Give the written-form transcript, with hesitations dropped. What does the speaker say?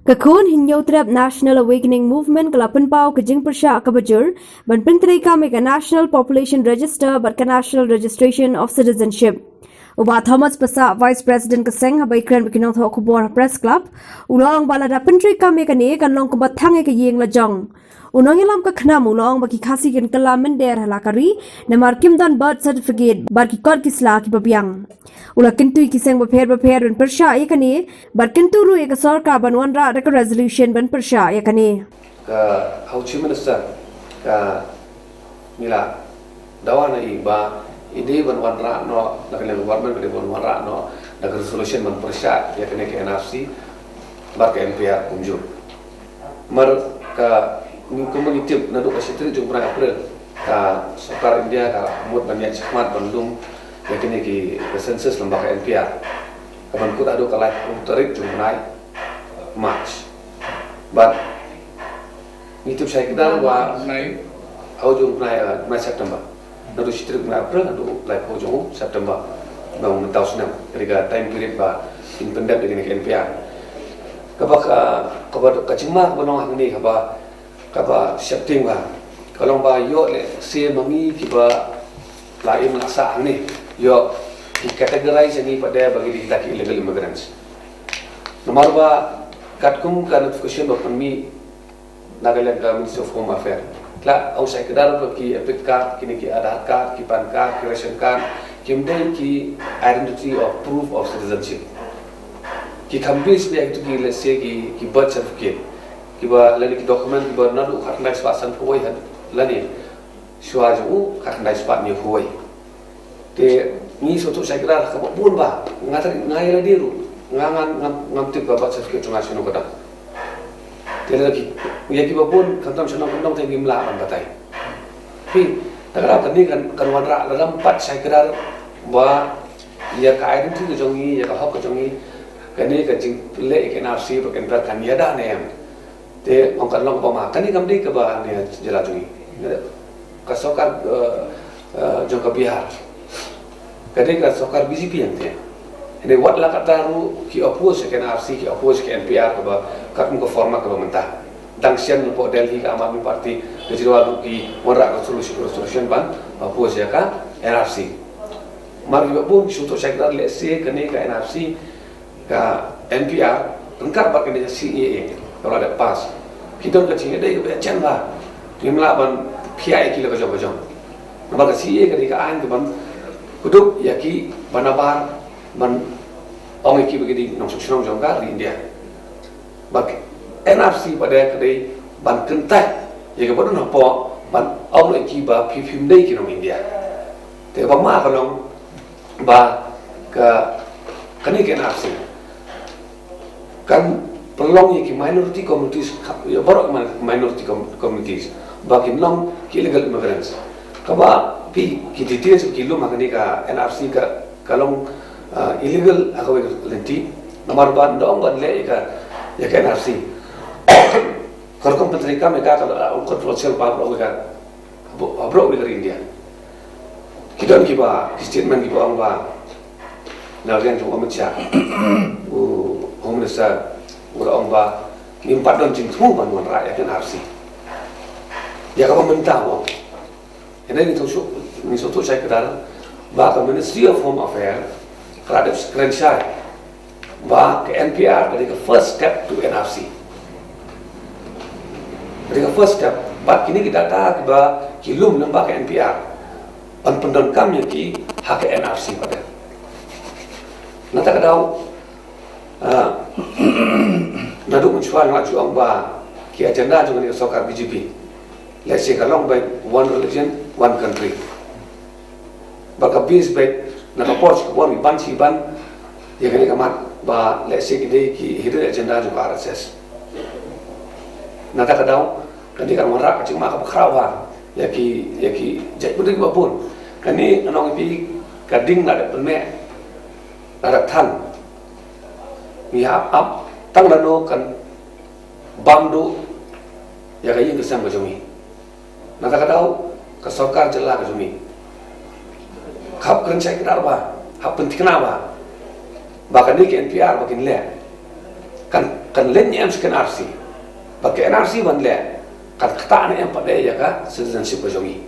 Kakun hinyo trap National Awakening Movement kalapan pau kajing persya kabajur ban pintri kami ka National Population Register bat ka National Registration of Citizenship. Uba Thomas Pasa Vice President kaseng habai kren bikinong tho kubor press club ulong balada pintri kami ka ni kan long kubat thange ka yeng lajong. Unong ilam ka khnam ulong baki khasi kin kalamen der halakari namar kimdan birth certificate bar ki kor kisla ki babyang. Ula kintu kiseng bapher ban persya yakani bar kintu ru ek sarkar banwan ra ka resolution ban persya yakani. Ka Hau Chief Minister ka mila dawana ba ide banwan ra no nakale government ka banwan ra no nak resolution ban persya yakani ka NFC bar ka MPR kunjur. Mar ka komuniti na do ka sitri jung pra April ka Sarkar India ka mut banyak khidmat bandung yakini ki census lembaga NPR kapan kut adu kalai tarik jumlah March but itu saya kira wa au jumlah September nadu sitrik na April nadu lai ko jung September bang mentausenam ketika time period ba independent dengan NPR kabak kacima banong ni kaba September kalau ba yo le se mangi kiba lain melaksa ni yo categorize ni pada bagi kita illegal immigrants. Nomor ba katkum ka notification of me Nagaland Ministry of Home Affairs. Kla au saya kedar ki epic card kini ki Aadhaar card ki PAN card ki ration card kimdai ki identity of proof of citizenship. Ki kambis dia itu ki let's say ki birth certificate. Ki ba lani ki document ki ba nadu khatnai spasan huai han lani suaju khatnai spat ni huai. Te ni suatu saya kira kabun ba ngatar ngai la diru ngam tip ba certificate nasional kada te lagi ya ki babun kantam nasional kandang te gimla ban batai pi tagara kan ni kan wanra la empat saya kira ba ya ka identity jongi ya ka hok jongi kani ka jing le ke nafsi ba kan kan ya da ne te ong kan long ba ma kani kam di ka ba ne jela jongi ka sokar jong ka Bihar ketika Sarkar BJP yang dia, ini watlah kata ru ki oppose ke NRC ki oppose ke NPR ke ba kat muka forma ke mentah, dangsian lupa Delhi ke Amami Parti kejadian ki warak resolution ban oppose ya ka NRC. Mari pun suatu saya kira lesi kene ke NRC ke NPR lengkap pakai dengan CAA kalau ada pas. Kita nak cakap dia ke action lah, jumlah ban PI kilo kejauh-kejauh. Nampak CAA ketika an ke ban kuduk yaki banabar ban ong iki begini nong suksong jongkar di India bak NRC pada kedai ban kentai ya ke bodoh nopo ban ong iki ba pim dei ki nong India te ba ma kalong ba ka kani ke NRC kan pelong yaki minority communities ya borok minority communities ba ki nong ki illegal immigrants kaba pi ki details ki lo makani ka NRC ka kalong illegal ako lenti nomor ban dong ban le ka ya ka NRC korkom petrika me ka kalau kontroversial pa bro ka bro ka India kita ki ba statement ki ba ba na gen tu amatcha home minister ura ong ba nimpat don jing tu ban wan rakyat NRC ya ka mentah wo ini ni suatu saya kedar bahkan Ministry of Home Affairs terhadap Screenshot bah ke NPR dari ke first step to NRC dari ke first step bah kini kita tahu bah kilum lembah ke NPR dan pendengkamnya ki hak NRC pada nanti kadau naduk mencuba ngaju ang bah ki agenda juga ni Sarkar BJP let's say kalong by one religion one country baka bis baik nakapos ko mi ban si ban ya kani kamat ba let's say kide ki hidden agenda juga RSS nata kadau kani kan marak cing ma ka krawa ya ki jai pun ba pun kani anong pi kading na de penme ada tan mi up tang lano kan bamdo ya kayin kesam ba jomi nata kadau ke Sarkar jelas ke jomi khap kan saya kira apa hap penting kenapa bahkan ni ke NPR makin le kan len em skin RC pakai NRC ban le kan kata ne em pada ya ka citizenship ko jongi